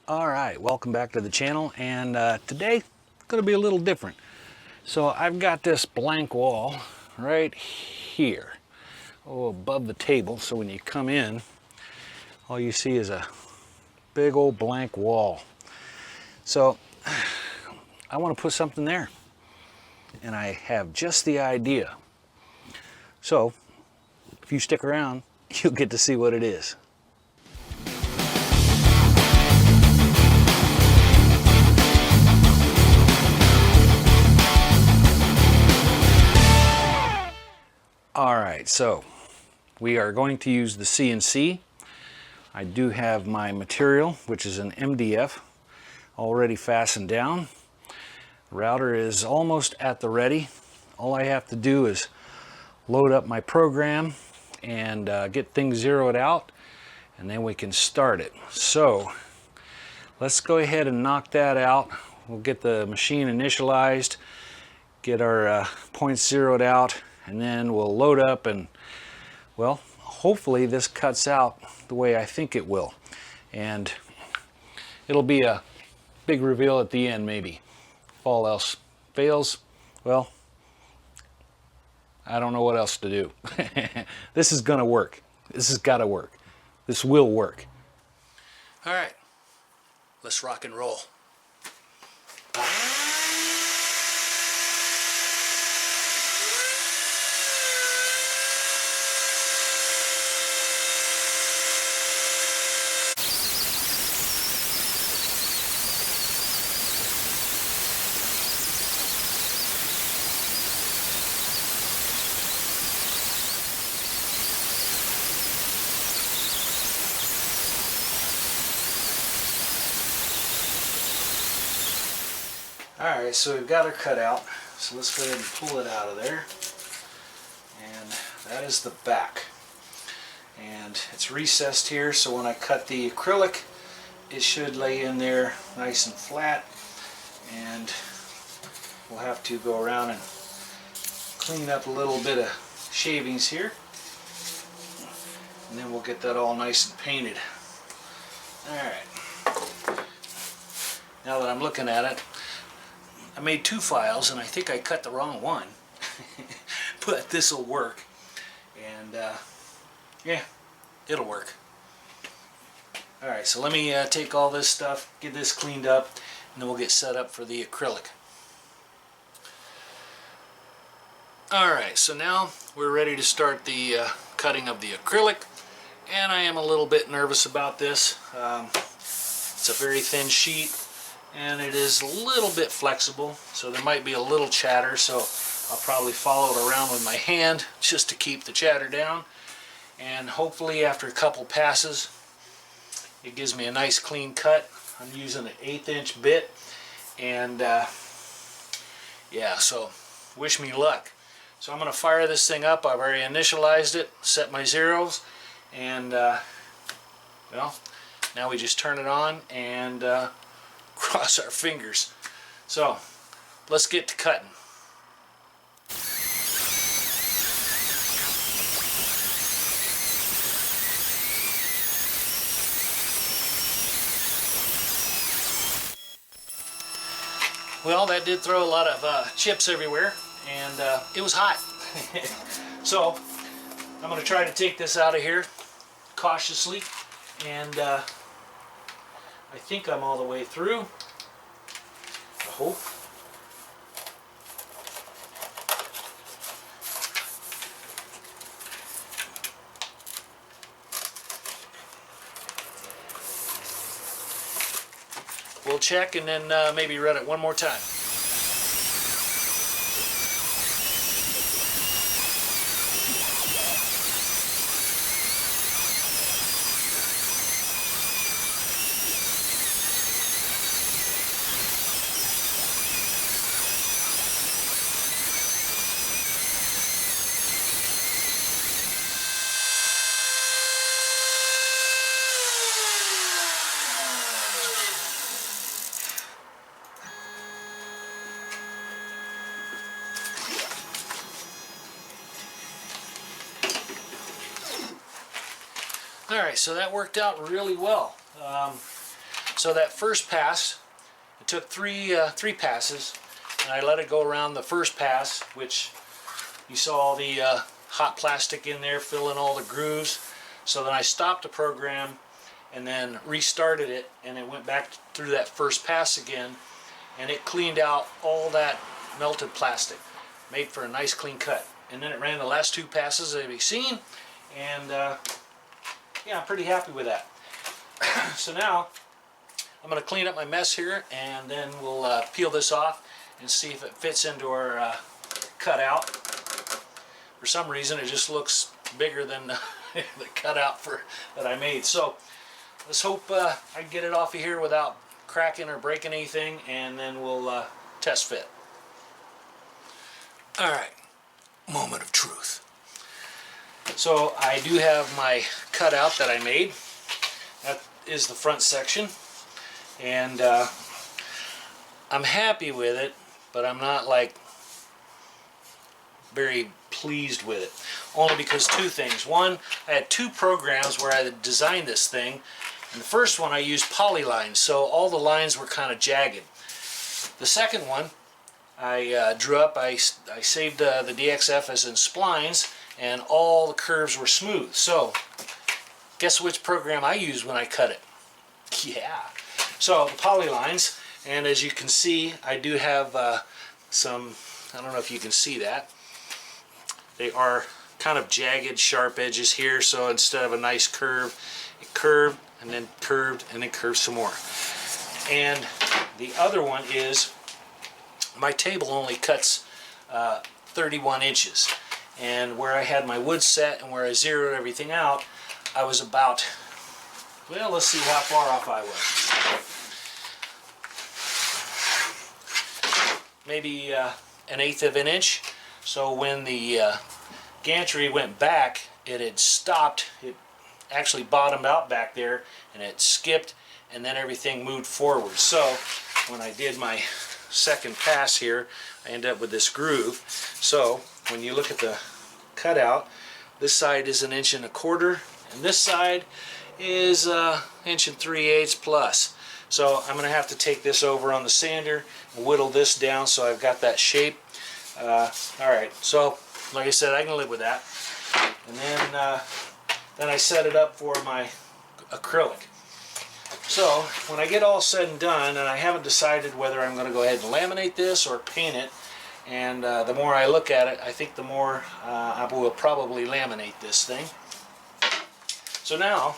Alright, welcome back to the channel, and today it's going to be a little different. So I've got this blank wall right here, above the table, so when you come in, all you see is a big old blank wall. So I want to put something there, and I have just the idea. So if you stick around, you'll get to see what it is. Alright, so we are going to use the CNC. I do have my material, which is an MDF, already fastened down. Router is almost at the ready. All I have to do is load up my program and get things zeroed out, and then we can start it. So let's go ahead and knock that out. We'll get the machine initialized, get our points zeroed out, and then we'll load up, and well, hopefully this cuts out the way I think it will, and it'll be a big reveal at the end. Maybe if all else fails, well, I don't know what else to do. This is gonna work. This has got to work. This will work. All right, let's rock and roll. Alright, so we've got her cut out, so let's go ahead and pull it out of there. And that is the back. And it's recessed here, so when I cut the acrylic, it should lay in there nice and flat. And we'll have to go around and clean up a little bit of shavings here. And then we'll get that all nice and painted. Alright. Now that I'm looking at it, I made two files, and I think I cut the wrong one, but this will work, and yeah, it'll work. Alright, so let me take all this stuff, get this cleaned up, and then we'll get set up for the acrylic. Alright, so now we're ready to start the cutting of the acrylic, and I am a little bit nervous about this. It's a very thin sheet, and it is a little bit flexible, so there might be a little chatter, so I'll probably follow it around with my hand just to keep the chatter down, and hopefully after a couple passes it gives me a nice clean cut. I'm using an 1/8 inch bit, and yeah, so wish me luck. So I'm going to fire this thing up. I've already initialized it, set my zeros, and well, now we just turn it on and cross our fingers. So let's get to cutting. Well, that did throw a lot of chips everywhere, and it was hot. So I'm going to try to take this out of here cautiously, and I think I'm all the way through. I hope. We'll check and then maybe run it one more time. Alright, so that worked out really well. So that first pass, it took three passes, and I let it go around the first pass, which you saw all the hot plastic in there filling all the grooves. So then I stopped the program and then restarted it, and it went back through that first pass again, and it cleaned out all that melted plastic, made for a nice clean cut. And then it ran the last two passes that you've seen, and yeah, I'm pretty happy with that. So now I'm going to clean up my mess here, and then we'll peel this off and see if it fits into our cutout. For some reason it just looks bigger than the cutout that I made. So let's hope I can get it off of here without cracking or breaking anything, and then we'll test fit. Alright, moment of truth. So I do have my cutout that I made. That is the front section, and I'm happy with it, but I'm not like very pleased with it, only because two things. One, I had two programs where I designed this thing, and the first one I used polylines, so all the lines were kind of jagged. The second one I drew up, I saved the DXF as in splines, and all the curves were smooth. So guess which program I used when I cut it? Yeah, so the polylines, and as you can see, I do have some, I don't know if you can see that, they are kind of jagged, sharp edges here, so instead of a nice curve, it curved, and then curved, and then curved some more. And the other one is, my table only cuts 31 inches. And where I had my wood set and where I zeroed everything out, I was about, well, let's see how far off I was. Maybe 1/8 of an inch. So when the gantry went back, it had stopped. It actually bottomed out back there, and it skipped, and then everything moved forward. So when I did my second pass here, I ended up with this groove. So when you look at the cutout, this side is 1 1/4 inches, and this side is 1 3/8 inches plus. So I'm going to have to take this over on the sander and whittle this down so I've got that shape. Alright, so like I said, I can live with that. And then I set it up for my acrylic. So when I get all said and done, and I haven't decided whether I'm going to go ahead and laminate this or paint it, and the more I look at it, I think the more I will probably laminate this thing. So now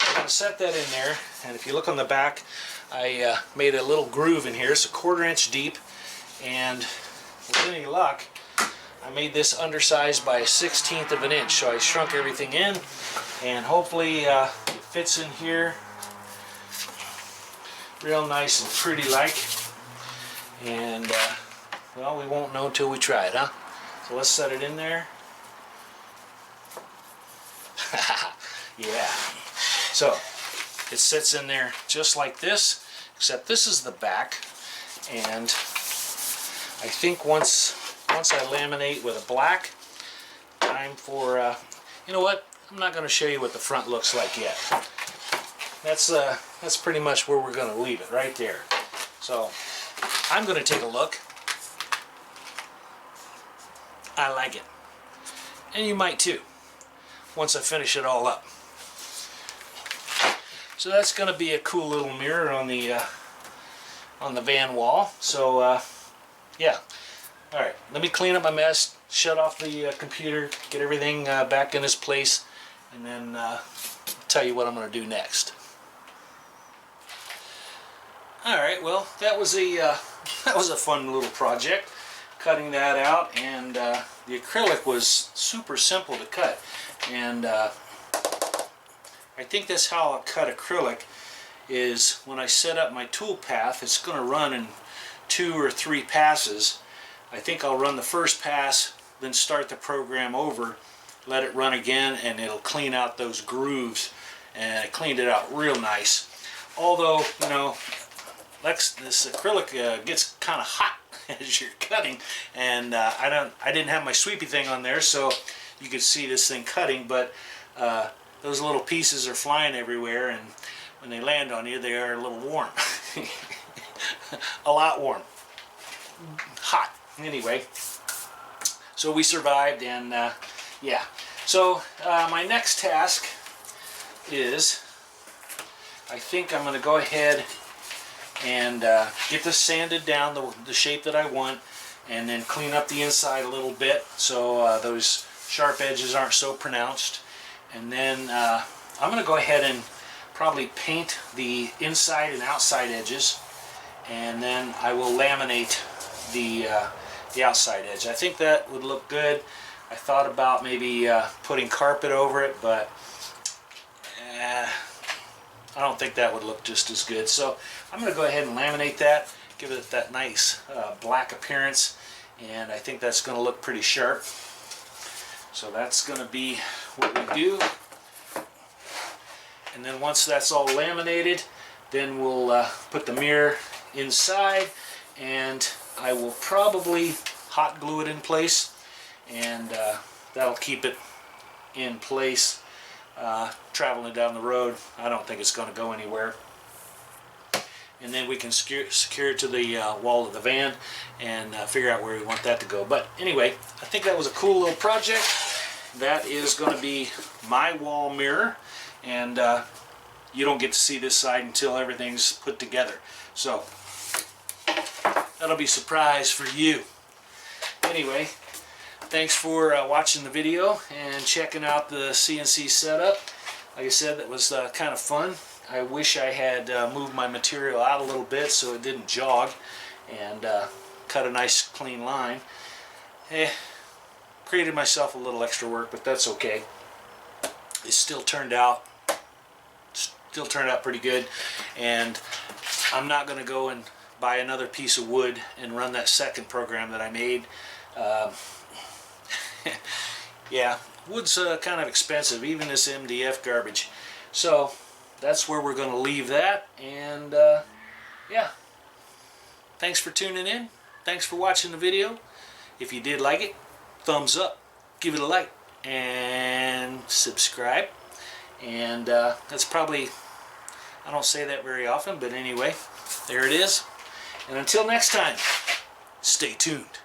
I'm going to set that in there, and if you look on the back, I made a little groove in here. It's 1/4 inch deep, and with any luck, I made this undersized by 1/16 of an inch. So I shrunk everything in, and hopefully it fits in here real nice and pretty like. And well, we won't know until we try it, huh? So let's set it in there. Yeah. So it sits in there just like this, except this is the back, and I think once I laminate with a black, time for you know what? I'm not going to show you what the front looks like yet. That's pretty much where we're going to leave it, right there. So I'm going to take a look. I like it, and you might too, once I finish it all up. So that's going to be a cool little mirror on the van wall. So yeah. All right, let me clean up my mess, shut off the computer, get everything back in its place, and then tell you what I'm going to do next. All right, well, that was a fun little project, cutting that out, and the acrylic was super simple to cut, and I think that's how I cut acrylic. Is when I set up my tool path, it's going to run in 2 or 3 passes. I think I'll run the first pass, then start the program over, let it run again, and it'll clean out those grooves. And I cleaned it out real nice. Although, you know, this acrylic gets kind of hot as you're cutting, and I didn't have my sweepy thing on there, so you could see this thing cutting, but those little pieces are flying everywhere, and when they land on you, they are a little warm. A lot warm. Hot. Anyway, so we survived, and yeah. So my next task is, I think I'm going to go ahead and get this sanded down the shape that I want, and then clean up the inside a little bit so those sharp edges aren't so pronounced. And then I'm going to go ahead and probably paint the inside and outside edges, and then I will laminate the outside edge. I think that would look good. I thought about maybe putting carpet over it, but I don't think that would look just as good. So I'm going to go ahead and laminate that, give it that nice black appearance, and I think that's going to look pretty sharp. So that's going to be what we do. And then once that's all laminated, then we'll put the mirror inside, and I will probably hot glue it in place, and that'll keep it in place traveling down the road. I don't think it's going to go anywhere. And then we can secure it to the wall of the van and figure out where we want that to go. But anyway, I think that was a cool little project. That is going to be my wall mirror, and you don't get to see this side until everything's put together. So that'll be a surprise for you. Anyway, thanks for watching the video and checking out the CNC setup. Like I said, that was kind of fun. I wish I had moved my material out a little bit so it didn't jog, and cut a nice clean line. Created myself a little extra work, but that's okay. It still turned out pretty good, and I'm not going to go and buy another piece of wood and run that second program that I made. Yeah, wood's kind of expensive, even this MDF garbage. So that's where we're going to leave that, and yeah, thanks for tuning in. Thanks for watching the video. If you did like it, thumbs up, give it a like, and subscribe. And that's probably, I don't say that very often, but anyway, there it is. And until next time, stay tuned.